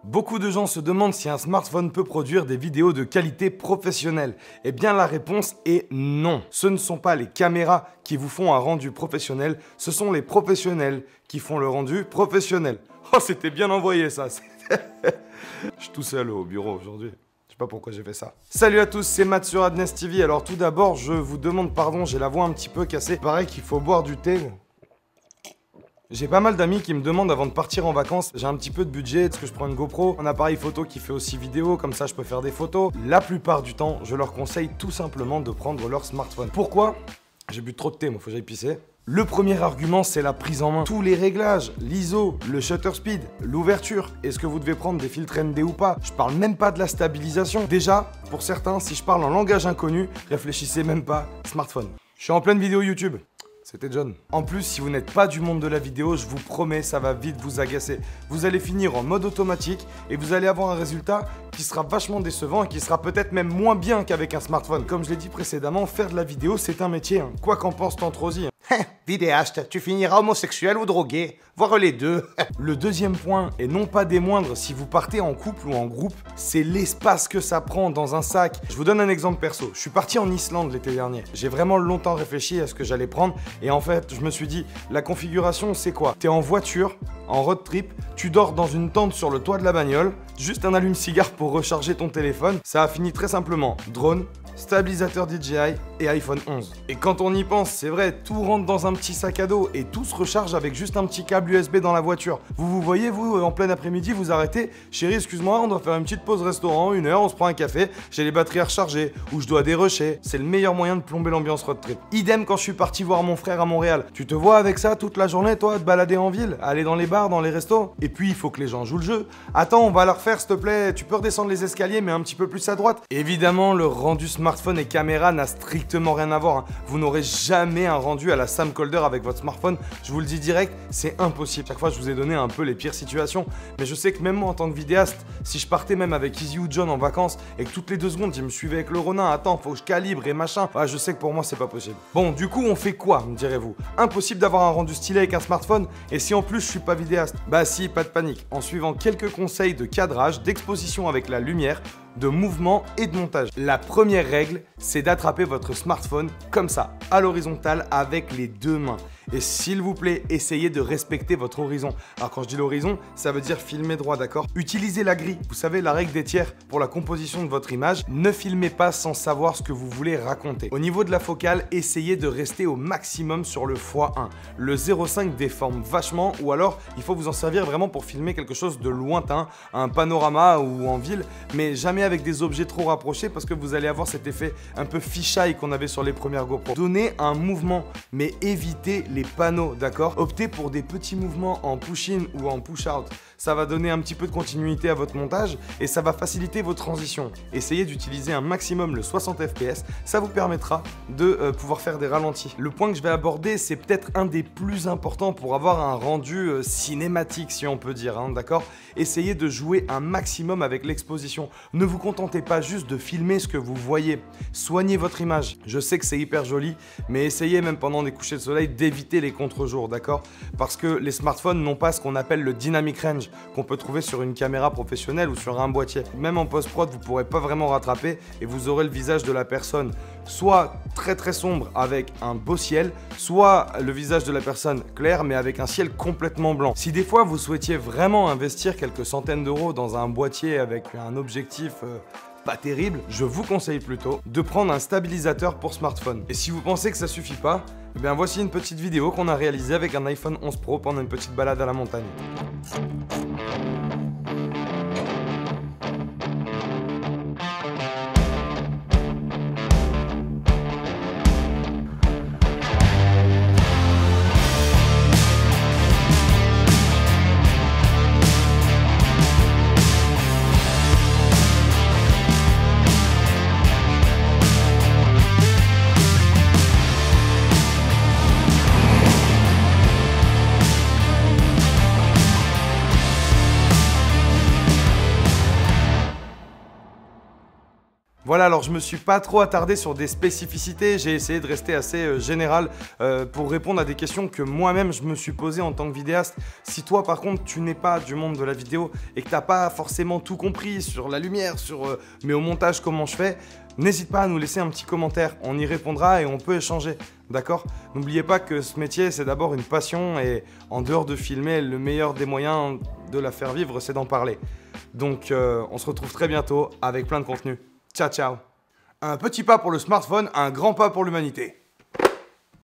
Beaucoup de gens se demandent si un smartphone peut produire des vidéos de qualité professionnelle. Eh bien la réponse est non. Ce ne sont pas les caméras qui vous font un rendu professionnel, ce sont les professionnels qui font le rendu professionnel. Oh, c'était bien envoyé ça. Je suis tout seul au bureau aujourd'hui. Je sais pas pourquoi j'ai fait ça. Salut à tous, c'est Matt sur Adness TV. Alors tout d'abord, je vous demande pardon, j'ai la voix un petit peu cassée. Pareil qu'il faut boire du thé. J'ai pas mal d'amis qui me demandent avant de partir en vacances, j'ai un petit peu de budget, est-ce que je prends une GoPro, un appareil photo qui fait aussi vidéo, comme ça je peux faire des photos. La plupart du temps, je leur conseille tout simplement de prendre leur smartphone. Pourquoi? J'ai bu trop de thé, moi, faut que j'aille pisser. Le premier argument, c'est la prise en main. Tous les réglages, l'ISO, le shutter speed, l'ouverture, est-ce que vous devez prendre des filtres ND ou pas? Je parle même pas de la stabilisation. Déjà, pour certains, si je parle en langage inconnu, réfléchissez même pas, smartphone. Je suis en pleine vidéo YouTube. C'était John. En plus, si vous n'êtes pas du monde de la vidéo, je vous promets, ça va vite vous agacer. Vous allez finir en mode automatique et vous allez avoir un résultat qui sera vachement décevant et qui sera peut-être même moins bien qu'avec un smartphone. Comme je l'ai dit précédemment, faire de la vidéo, c'est un métier. Quoi qu'en pense Tantrosi. Vidéaste, tu finiras homosexuel ou drogué, voire les deux. Le deuxième point, et non pas des moindres, si vous partez en couple ou en groupe, c'est l'espace que ça prend dans un sac. Je vous donne un exemple perso. Je suis parti en Islande l'été dernier. J'ai vraiment longtemps réfléchi à ce que j'allais prendre. Et en fait, je me suis dit, la configuration, c'est quoi? T'es en voiture, en road trip, tu dors dans une tente sur le toit de la bagnole, juste un allume-cigare pour recharger ton téléphone. Ça a fini très simplement. Drone, stabilisateur DJI et iPhone 11. Et quand on y pense, c'est vrai, tout rentre dans un petit sac à dos et tout se recharge avec juste un petit câble USB dans la voiture. Vous voyez, vous, en plein après-midi, vous arrêtez. Chérie, excuse-moi, on doit faire une petite pause restaurant, 1 heure, on se prend un café, j'ai les batteries à recharger, ou je dois dérusher. C'est le meilleur moyen de plomber l'ambiance road trip. Idem quand je suis parti voir mon frère à Montréal. Tu te vois avec ça toute la journée, toi, te balader en ville, aller dans les bars, dans les restos? Et puis, il faut que les gens jouent le jeu. Attends, on va la refaire, s'il te plaît, tu peux redescendre les escaliers, mais un petit peu plus à droite. Évidemment, le rendu smartphone et caméra n'a strictement rien à voir. Hein. Vous n'aurez jamais un rendu à la Sam Colder avec votre smartphone. Je vous le dis direct, c'est impossible. Chaque fois, je vous ai donné un peu les pires situations. Mais je sais que même moi, en tant que vidéaste, si je partais même avec Easy ou John en vacances et que toutes les 2 secondes, ils me suivaient avec le Ronin, attends, faut que je calibre et machin. Ah, je sais que pour moi, c'est pas possible. Bon, du coup, on fait quoi, me direz-vous? Impossible d'avoir un rendu stylé avec un smartphone. Et si en plus, je suis pas vidéaste? Bah si, pas de panique. En suivant quelques conseils de cadrage, d'exposition avec la lumière, de mouvement et de montage. La première règle, c'est d'attraper votre smartphone comme ça, à l'horizontale avec les 2 mains. Et s'il vous plaît, essayez de respecter votre horizon. Alors quand je dis l'horizon, ça veut dire filmer droit, d'accord? Utilisez la grille, vous savez, la règle des tiers pour la composition de votre image. Ne filmez pas sans savoir ce que vous voulez raconter. Au niveau de la focale, essayez de rester au maximum sur le x1. Le 0,5 déforme vachement, ou alors il faut vous en servir vraiment pour filmer quelque chose de lointain, un panorama ou en ville, mais jamais avec des objets trop rapprochés parce que vous allez avoir cet effet un peu fisheye qu'on avait sur les premières GoPro. Donnez un mouvement, mais évitez les panneaux, d'accord? Optez pour des petits mouvements en push-in ou en push-out. Ça va donner un petit peu de continuité à votre montage et ça va faciliter vos transitions. Essayez d'utiliser un maximum le 60 fps, ça vous permettra de pouvoir faire des ralentis. Le point que je vais aborder, c'est peut-être un des plus importants pour avoir un rendu cinématique, si on peut dire, hein, d'accord? Essayez de jouer un maximum avec l'exposition. Ne vous contentez pas juste de filmer ce que vous voyez. Soignez votre image. Je sais que c'est hyper joli, mais essayez même pendant des couchers de soleil d'éviter les contre-jours, d'accord? Parce que les smartphones n'ont pas ce qu'on appelle le dynamic range, qu'on peut trouver sur une caméra professionnelle ou sur un boîtier. Même en post-prod, vous ne pourrez pas vraiment rattraper et vous aurez le visage de la personne soit très très sombre avec un beau ciel, soit le visage de la personne clair mais avec un ciel complètement blanc. Si des fois vous souhaitiez vraiment investir quelques centaines d'euros dans un boîtier avec un objectif pas terrible, je vous conseille plutôt de prendre un stabilisateur pour smartphone. Et si vous pensez que ça suffit pas, eh bien voici une petite vidéo qu'on a réalisée avec un iPhone 11 Pro pendant une petite balade à la montagne. Voilà, alors je me suis pas trop attardé sur des spécificités, j'ai essayé de rester assez général pour répondre à des questions que moi-même je me suis posées en tant que vidéaste. Si toi par contre tu n'es pas du monde de la vidéo et que t'as pas forcément tout compris sur la lumière, mais au montage comment je fais, n'hésite pas à nous laisser un petit commentaire, on y répondra et on peut échanger, d'accord? N'oubliez pas que ce métier c'est d'abord une passion et en dehors de filmer, le meilleur des moyens de la faire vivre c'est d'en parler. Donc on se retrouve très bientôt avec plein de contenu. Ciao ciao. Un petit pas pour le smartphone, un grand pas pour l'humanité.